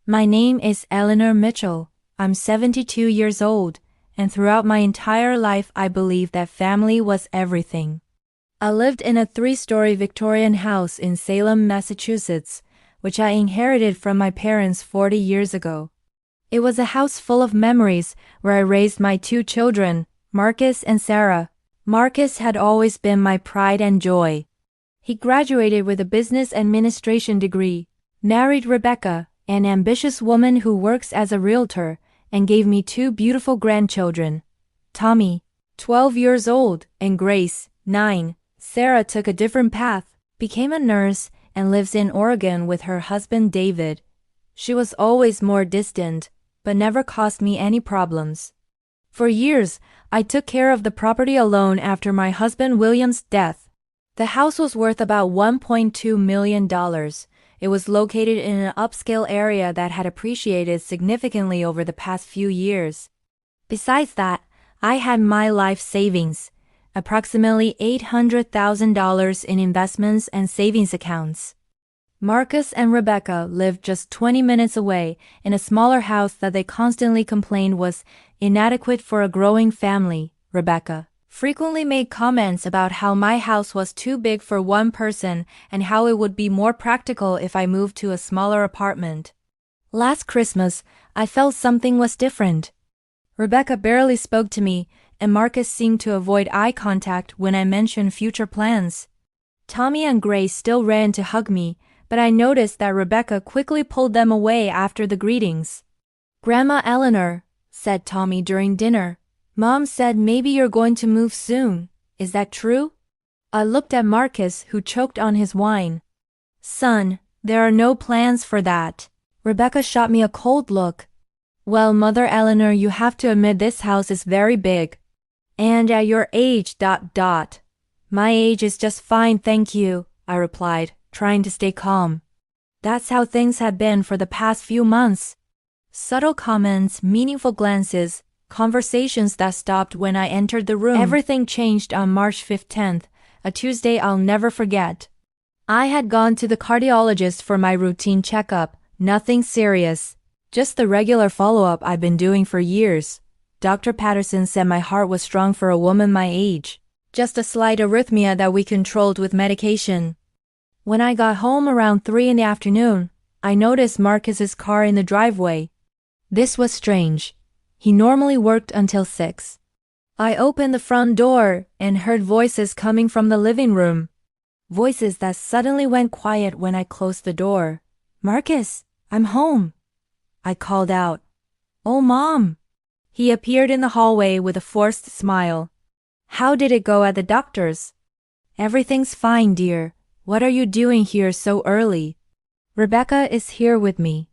My name is Eleanor Mitchell. I'm 72 years old, and throughout my entire life I believed that family was everything. I lived in a 3-story Victorian house in Salem, Massachusetts, which I inherited from my parents 40 years ago. It was a house full of memories where I raised my 2 children, Marcus and Sarah. Marcus had always been my pride and joy. He graduated with a business administration degree, married Rebecca, an ambitious woman who works as a realtor, and gave me 2 beautiful grandchildren, Tommy, 12 years old, and Grace, 9. Sarah took a different path, became a nurse, and lives in Oregon with her husband David. She was always more distant, but never caused me any problems. For years, I took care of the property alone after my husband William's death. The house was worth about $1.2 million. It was located in an upscale area that had appreciated significantly over the past few years. Besides that, I had my life savings, approximately $800,000 in investments and savings accounts. Marcus and Rebecca lived just 20 minutes away in a smaller house that they constantly complained was inadequate for a growing family. Rebecca frequently made comments about how my house was too big for one person and how it would be more practical if I moved to a smaller apartment. Last Christmas, I felt something was different. Rebecca barely spoke to me, and Marcus seemed to avoid eye contact when I mentioned future plans. Tommy and Grace still ran to hug me, but I noticed that Rebecca quickly pulled them away after the greetings. "Grandma Eleanor," said Tommy during dinner, "Mom said maybe you're going to move soon. Is that true?" I looked at Marcus, who choked on his wine. "Son, there are no plans for that." Rebecca shot me a cold look. "Well, Mother Eleanor, you have to admit this house is very big. And at your age, ... My age is just fine, thank you," I replied, trying to stay calm. That's how things had been for the past few months. Subtle comments, meaningful glances, conversations that stopped when I entered the room. Everything changed on March 15th, a Tuesday I'll never forget. I had gone to the cardiologist for my routine checkup, nothing serious, just the regular follow-up I've been doing for years. Dr. Patterson said my heart was strong for a woman my age, just a slight arrhythmia that we controlled with medication. When I got home around 3 in the afternoon, I noticed Marcus's car in the driveway. This was strange. He normally worked until 6. I opened the front door and heard voices coming from the living room. Voices that suddenly went quiet when I closed the door. "Marcus, I'm home," I called out. "Oh, Mom." He appeared in the hallway with a forced smile. "How did it go at the doctor's?" "Everything's fine, dear. What are you doing here so early?" "Rebecca is here with me.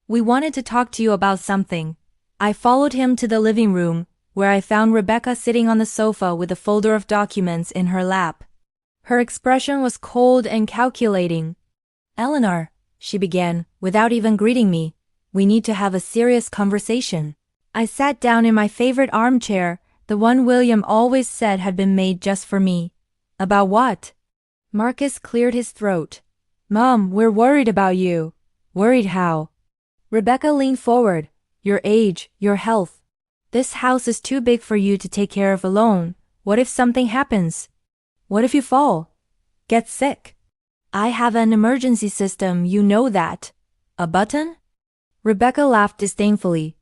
We wanted to talk to you about something." I followed him to the living room, where I found Rebecca sitting on the sofa with a folder of documents in her lap. Her expression was cold and calculating. "Eleanor," she began, without even greeting me, "we need to have a serious conversation." I sat down in my favorite armchair, the one William always said had been made just for me. "About what?" Marcus cleared his throat. "Mom, we're worried about you." "Worried how?" Rebecca leaned forward. "Your age, your health. This house is too big for you to take care of alone. What if something happens? What if you fall? Get sick? I have an emergency system, you know that. A button?" Rebecca laughed disdainfully.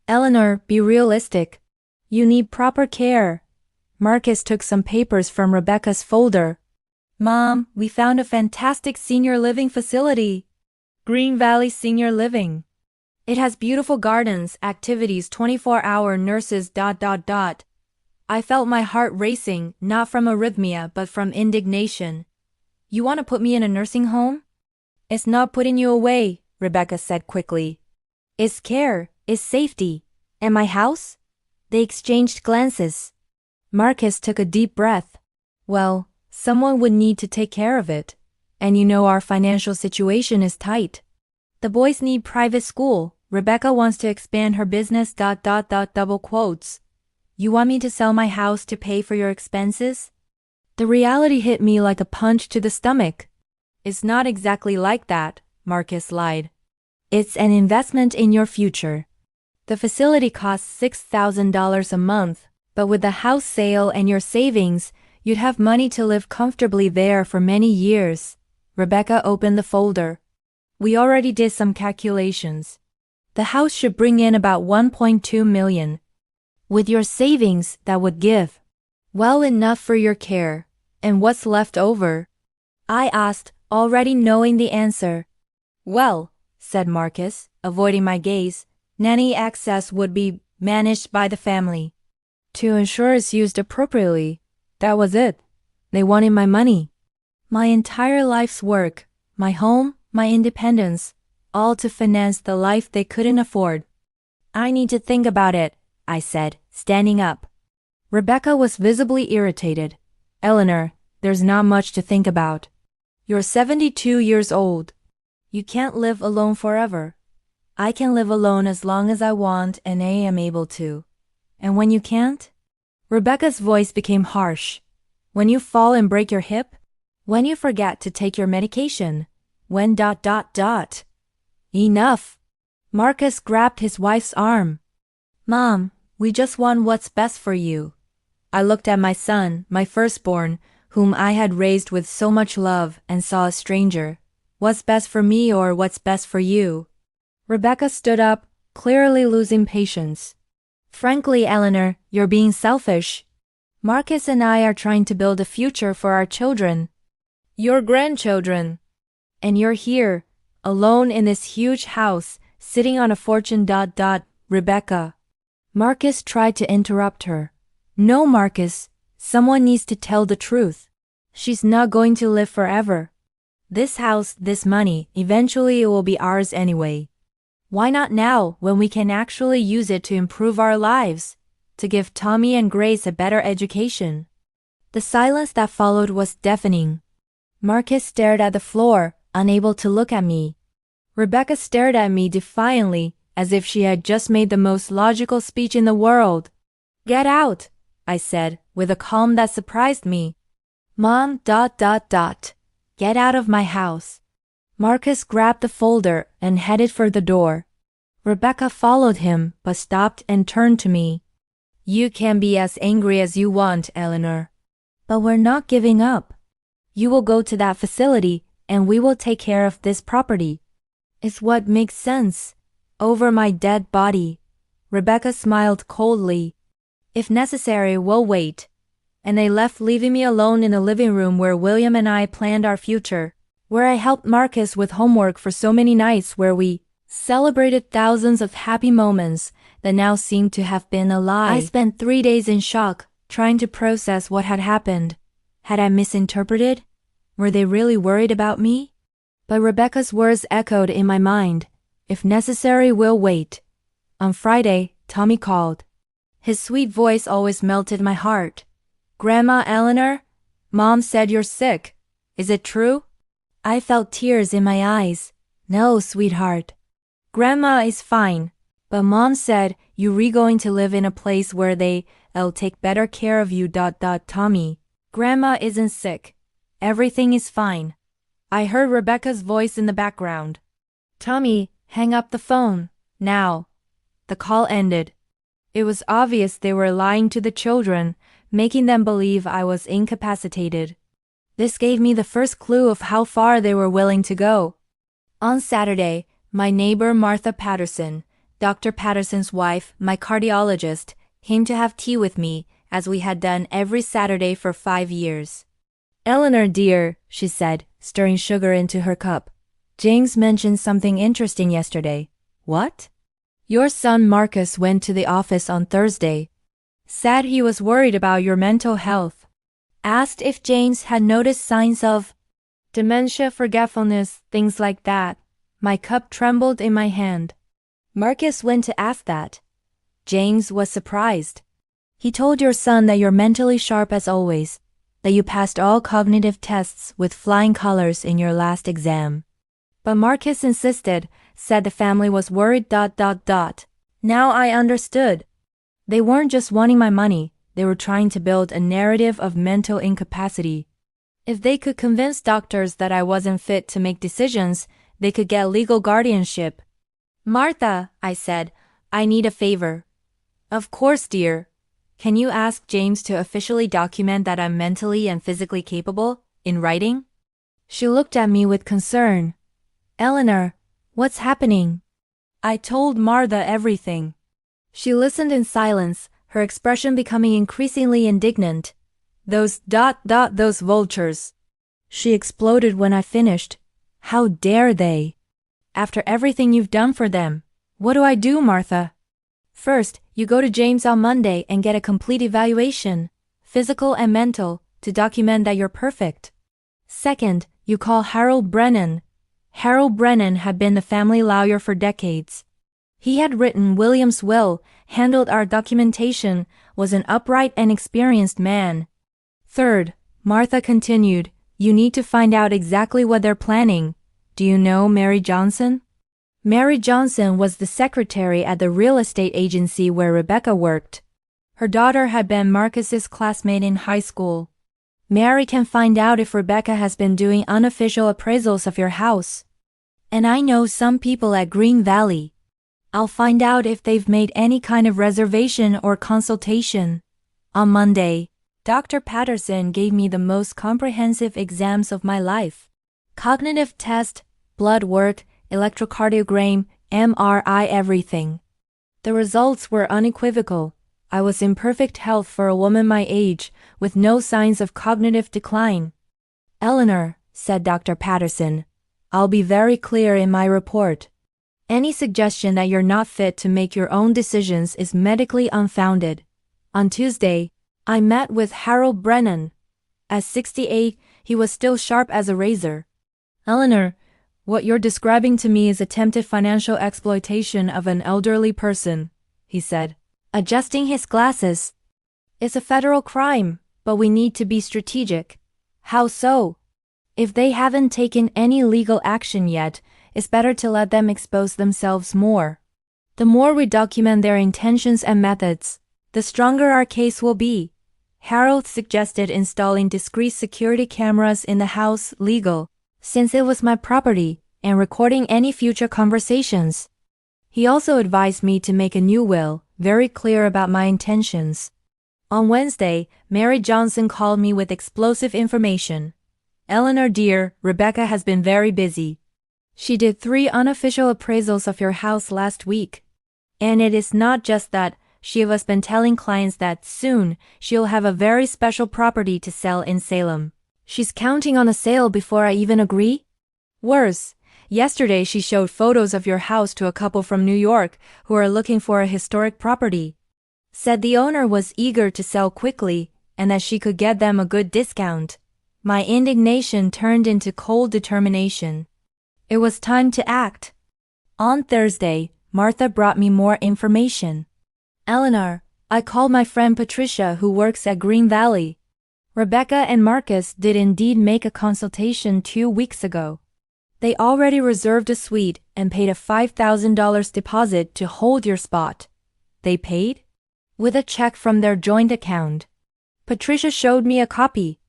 "Eleanor, be realistic. You need proper care." Marcus took some papers from Rebecca's folder. "Mom, we found a fantastic senior living facility. Green Valley Senior Living. It has beautiful gardens, activities, 24-hour nurses, ... I felt my heart racing, not from arrhythmia but from indignation. "You want to put me in a nursing home?" "It's not putting you away," Rebecca said quickly. "It's care, it's safety. And my house?" They exchanged glances. Marcus took a deep breath. "Well, someone would need to take care of it. And you know our financial situation is tight. The boys need private school. Rebecca wants to expand her business ... double quotes. You want me to sell my house to pay for your expenses?" The reality hit me like a punch to the stomach. "It's not exactly like that," Marcus lied. It's an investment in your future. The facility costs $6,000 a month, but with the house sale and your savings, you'd have money to live comfortably there for many years. Rebecca opened the folder. We already did some calculations. The house should bring in about $1.2 million. With your savings, that would give well enough for your care. And what's left over? I asked, already knowing the answer. Well, said Marcus, avoiding my gaze, nanny access would be managed by the family to ensure it's used appropriately. That was it. They wanted my money. My entire life's work, my home, my independence, all to finance the life they couldn't afford. I need to think about it, I said, standing up. Rebecca was visibly irritated. Eleanor, there's not much to think about. You're 72 years old. You can't live alone forever. I can live alone as long as I want and I am able to. And when you can't? Rebecca's voice became harsh. When you fall and break your hip? When you forget to take your medication? When ... Enough. Marcus grabbed his wife's arm. Mom, we just want what's best for you. I looked at my son, my firstborn, whom I had raised with so much love, and saw a stranger. What's best for me or what's best for you? Rebecca stood up, clearly losing patience. Frankly, Eleanor, you're being selfish. Marcus and I are trying to build a future for our children. Your grandchildren. And you're here, alone in this huge house, sitting on a fortune ... Rebecca. Marcus tried to interrupt her. No, Marcus, someone needs to tell the truth. She's not going to live forever. This house, this money, eventually it will be ours anyway. Why not now, when we can actually use it to improve our lives, to give Tommy and Grace a better education? The silence that followed was deafening. Marcus stared at the floor, unable to look at me. Rebecca stared at me defiantly, as if she had just made the most logical speech in the world. Get out, I said, with a calm that surprised me. Mom ... Get out of my house. Marcus grabbed the folder and headed for the door. Rebecca followed him, but stopped and turned to me. You can be as angry as you want, Eleanor. But we're not giving up. You will go to that facility, and we will take care of this property. It's what makes sense. Over my dead body. Rebecca smiled coldly. If necessary, we'll wait. And they left, leaving me alone in the living room where William and I planned our future, where I helped Marcus with homework for so many nights, where we celebrated thousands of happy moments that now seemed to have been a lie. I spent 3 days in shock, trying to process what had happened. Had I misinterpreted? Were they really worried about me? But Rebecca's words echoed in my mind. If necessary, we'll wait. On Friday, Tommy called. His sweet voice always melted my heart. Grandma Eleanor, Mom said you're sick. Is it true? I felt tears in my eyes. No, sweetheart. Grandma is fine, but Mom said you're going to live in a place where they'll take better care of you. Tommy, Grandma isn't sick. Everything is fine. I heard Rebecca's voice in the background. Tommy, hang up the phone, now. The call ended. It was obvious they were lying to the children, making them believe I was incapacitated. This gave me the first clue of how far they were willing to go. On Saturday, my neighbor Martha Patterson, Dr. Patterson's wife, my cardiologist, came to have tea with me, as we had done every Saturday for 5 years. Eleanor dear, she said, stirring sugar into her cup. James mentioned something interesting yesterday. What? Your son Marcus went to the office on Thursday. Said he was worried about your mental health. Asked if James had noticed signs of dementia, forgetfulness, things like that. My cup trembled in my hand. Marcus went to ask that. James was surprised. He told your son that you're mentally sharp as always, that you passed all cognitive tests with flying colors in your last exam. But Marcus insisted, said the family was worried. Now I understood. They weren't just wanting my money, they were trying to build a narrative of mental incapacity. If they could convince doctors that I wasn't fit to make decisions, they could get legal guardianship, Martha, I said, I need a favor. Of course, dear. Can you ask James to officially document that I'm mentally and physically capable, in writing? She looked at me with concern. Eleanor, what's happening? I told Martha everything. She listened in silence, her expression becoming increasingly indignant. Those vultures. She exploded when I finished. How dare they? After everything you've done for them, what do I do, Martha? First, you go to James on Monday and get a complete evaluation, physical and mental, to document that you're perfect. Second, you call Harold Brennan. Harold Brennan had been the family lawyer for decades. He had written William's will, handled our documentation, was an upright and experienced man. Third, Martha continued, you need to find out exactly what they're planning. Do you know Mary Johnson? Mary Johnson was the secretary at the real estate agency where Rebecca worked. Her daughter had been Marcus's classmate in high school. Mary can find out if Rebecca has been doing unofficial appraisals of your house. And I know some people at Green Valley. I'll find out if they've made any kind of reservation or consultation. On Monday, Dr. Patterson gave me the most comprehensive exams of my life. Cognitive test, blood work, electrocardiogram, MRI, everything. The results were unequivocal. I was in perfect health for a woman my age, with no signs of cognitive decline. Eleanor, said Dr. Patterson, I'll be very clear in my report. Any suggestion that you're not fit to make your own decisions is medically unfounded. On Tuesday, I met with Harold Brennan. At 68, he was still sharp as a razor. Eleanor, what you're describing to me is attempted financial exploitation of an elderly person, he said, adjusting his glasses. It's a federal crime, but we need to be strategic. How so? If they haven't taken any legal action yet, it's better to let them expose themselves more. The more we document their intentions and methods, the stronger our case will be. Harold suggested installing discrete security cameras in the house, legal, since it was my property, and recording any future conversations. He also advised me to make a new will, very clear about my intentions. On Wednesday, Mary Johnson called me with explosive information. Eleanor dear, Rebecca has been very busy. She did 3 unofficial appraisals of your house last week. And it is not just that, she has been telling clients that soon she'll have a very special property to sell in Salem. She's counting on a sale before I even agree? Worse, yesterday she showed photos of your house to a couple from New York who are looking for a historic property. Said the owner was eager to sell quickly and that she could get them a good discount. My indignation turned into cold determination. It was time to act. On Thursday, Martha brought me more information. Eleanor, I called my friend Patricia who works at Green Valley. Rebecca and Marcus did indeed make a consultation 2 weeks ago. They already reserved a suite and paid a $5,000 deposit to hold your spot. They paid? With a check from their joint account. Patricia showed me a copy.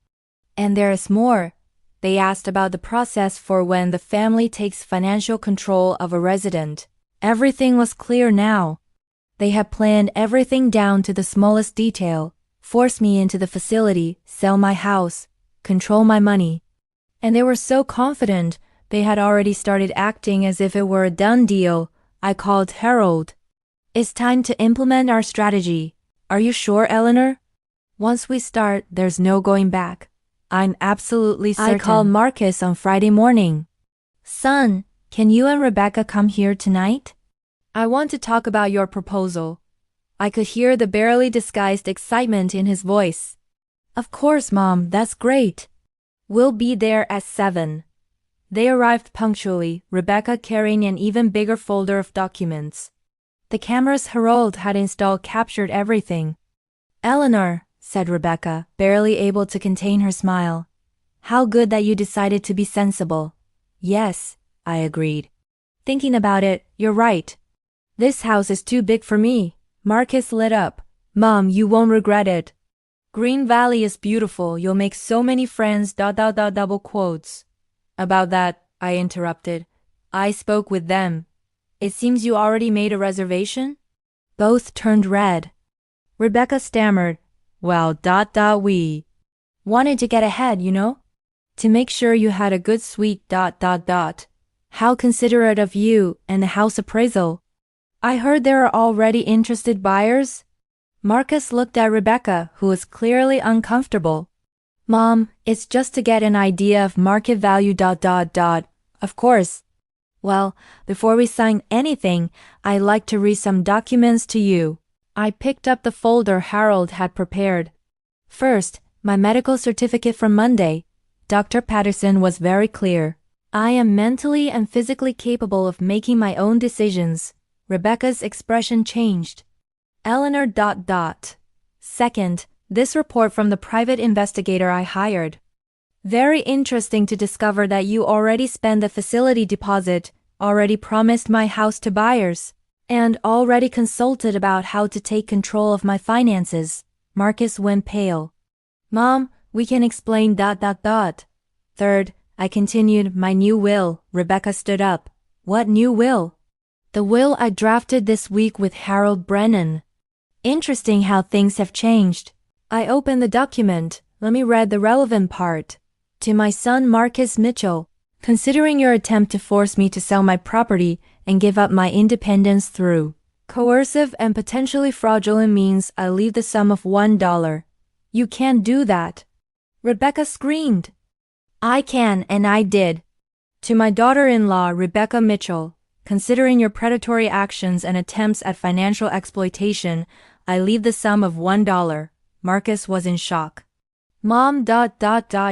And there is more. They asked about the process for when the family takes financial control of a resident. Everything was clear now. They had planned everything down to the smallest detail, force me into the facility, sell my house, control my money. And they were so confident, they had already started acting as if it were a done deal. I called Harold. It's time to implement our strategy. Are you sure, Eleanor? Once we start, there's no going back. I'm absolutely certain. I called Marcus on Friday morning. Son, can you and Rebecca come here tonight? I want to talk about your proposal. I could hear the barely disguised excitement in his voice. Of course, Mom, that's great. We'll be there at 7. They arrived punctually, Rebecca carrying an even bigger folder of documents. The cameras Harold had installed captured everything. Eleanor, said Rebecca, barely able to contain her smile. How good that you decided to be sensible. Yes, I agreed. Thinking about it, you're right. This house is too big for me. Marcus lit up. Mom, you won't regret it. Green Valley is beautiful. You'll make so many friends. Double quotes. About that, I interrupted. I spoke with them. It seems you already made a reservation? Both turned red. Rebecca stammered, well, we wanted to get ahead, you know? To make sure you had a good sweet. How considerate of you, and the house appraisal. I heard there are already interested buyers? Marcus looked at Rebecca, who was clearly uncomfortable. Mom, it's just to get an idea of market value. Of course. Well, before we sign anything, I'd like to read some documents to you. I picked up the folder Harold had prepared. First, my medical certificate from Monday. Dr. Patterson was very clear. I am mentally and physically capable of making my own decisions. Rebecca's expression changed. Eleanor. Second, this report from the private investigator I hired. Very interesting to discover that you already spent the facility deposit, already promised my house to buyers, and already consulted about how to take control of my finances. Marcus went pale. Mom, we can explain. Third, I continued, my new will. Rebecca stood up. What new will? The will I drafted this week with Harold Brennan. Interesting how things have changed. I opened the document. Let me read the relevant part. To my son Marcus Mitchell, considering your attempt to force me to sell my property and give up my independence through coercive and potentially fraudulent means, I leave the sum of $1. You can't do that. Rebecca screamed. I can, and I did. To my daughter-in-law, Rebecca Mitchell, considering your predatory actions and attempts at financial exploitation, I leave the sum of $1. Marcus was in shock. Mom.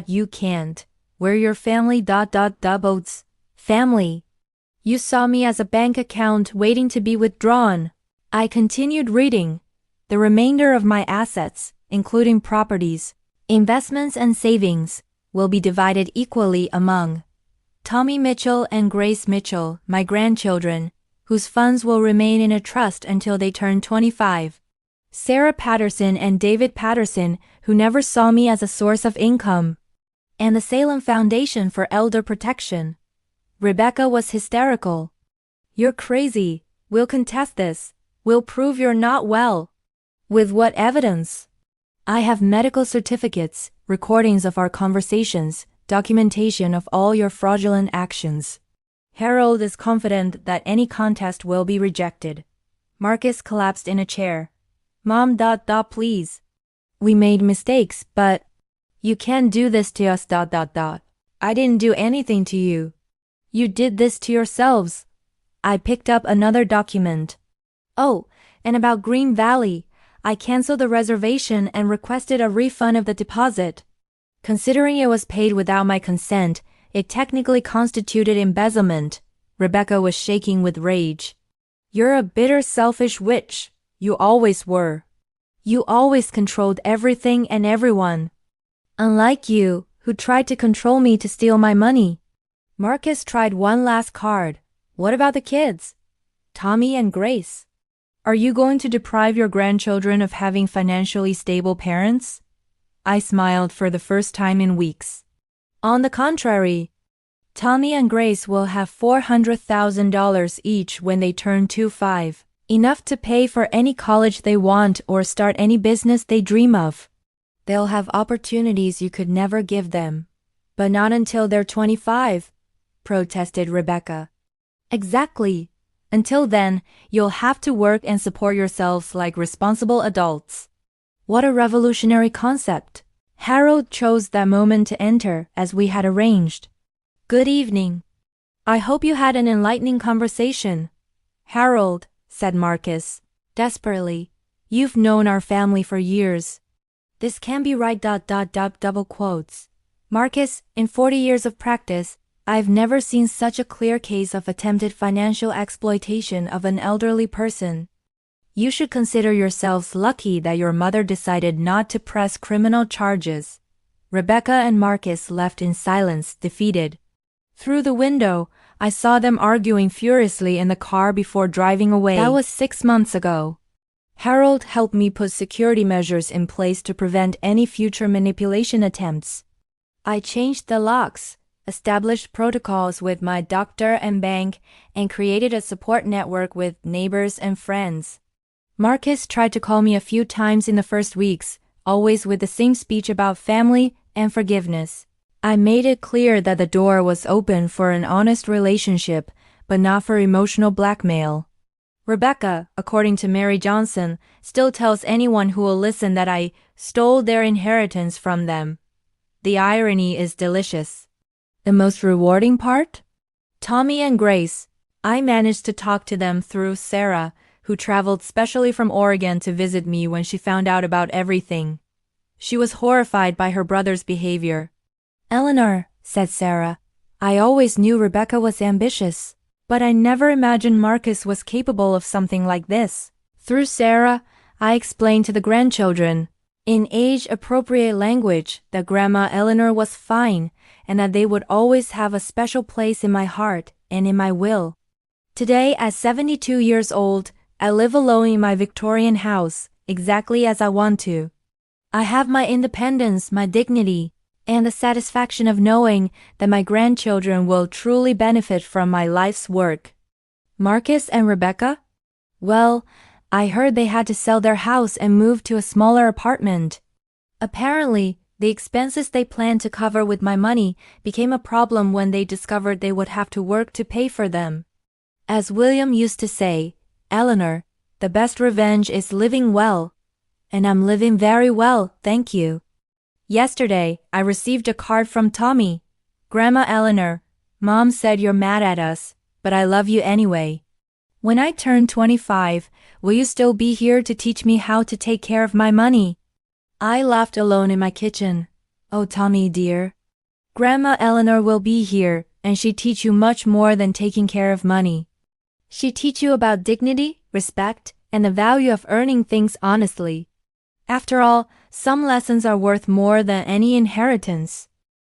You can't. We're your family. Family. You saw me as a bank account waiting to be withdrawn. I continued reading. The remainder of my assets, including properties, investments and savings, will be divided equally among Tommy Mitchell and Grace Mitchell, my grandchildren, whose funds will remain in a trust until they turn 25. Sarah Patterson and David Patterson, who never saw me as a source of income. And the Salem Foundation for Elder Protection. Rebecca was hysterical. You're crazy. We'll contest this. We'll prove you're not well. With what evidence? I have medical certificates, recordings of our conversations, documentation of all your fraudulent actions. Harold is confident that any contest will be rejected. Marcus collapsed in a chair. Mom. Please. We made mistakes, but you can't do this to us. I didn't do anything to you. You did this to yourselves. I picked up another document. Oh, and about Green Valley, I canceled the reservation and requested a refund of the deposit. Considering it was paid without my consent, it technically constituted embezzlement. Rebecca was shaking with rage. You're a bitter, selfish witch. You always were. You always controlled everything and everyone. Unlike you, who tried to control me to steal my money. Marcus tried one last card. What about the kids? Tommy and Grace. Are you going to deprive your grandchildren of having financially stable parents? I smiled for the first time in weeks. On the contrary, Tommy and Grace will have $400,000 each when they turn 25, enough to pay for any college they want or start any business they dream of. They'll have opportunities you could never give them. But not until they're 25, protested Rebecca. Exactly. Until then, you'll have to work and support yourselves like responsible adults. What a revolutionary concept. Harold chose that moment to enter as we had arranged. Good evening. I hope you had an enlightening conversation. Harold, said Marcus, desperately, you've known our family for years. This can be right. Double quotes. Marcus, in 40 years of practice, I've never seen such a clear case of attempted financial exploitation of an elderly person. You should consider yourselves lucky that your mother decided not to press criminal charges. Rebecca and Marcus left in silence, defeated. Through the window, I saw them arguing furiously in the car before driving away. That was 6 months ago. Harold helped me put security measures in place to prevent any future manipulation attempts. I changed the locks, established protocols with my doctor and bank, and created a support network with neighbors and friends. Marcus tried to call me a few times in the first weeks, always with the same speech about family and forgiveness. I made it clear that the door was open for an honest relationship, but not for emotional blackmail. Rebecca, according to Mary Johnson, still tells anyone who will listen that I stole their inheritance from them. The irony is delicious. The most rewarding part? Tommy and Grace. I managed to talk to them through Sarah, who traveled specially from Oregon to visit me when she found out about everything. She was horrified by her brother's behavior. "Eleanor," said Sarah, "I always knew Rebecca was ambitious, but I never imagined Marcus was capable of something like this." Through Sarah, I explained to the grandchildren, in age-appropriate language, that Grandma Eleanor was fine and that they would always have a special place in my heart and in my will. Today, at 72 years old, I live alone in my Victorian house, exactly as I want to. I have my independence, my dignity, and the satisfaction of knowing that my grandchildren will truly benefit from my life's work. Marcus and Rebecca? Well, I heard they had to sell their house and move to a smaller apartment. Apparently, the expenses they planned to cover with my money became a problem when they discovered they would have to work to pay for them. As William used to say, "Eleanor, the best revenge is living well." And I'm living very well, thank you. Yesterday, I received a card from Tommy. "Grandma Eleanor, Mom said you're mad at us, but I love you anyway. When I turn 25, will you still be here to teach me how to take care of my money?" I laughed alone in my kitchen. "Oh, Tommy dear. Grandma Eleanor will be here, and she teach you much more than taking care of money. She teach you about dignity, respect, and the value of earning things honestly. After all, some lessons are worth more than any inheritance."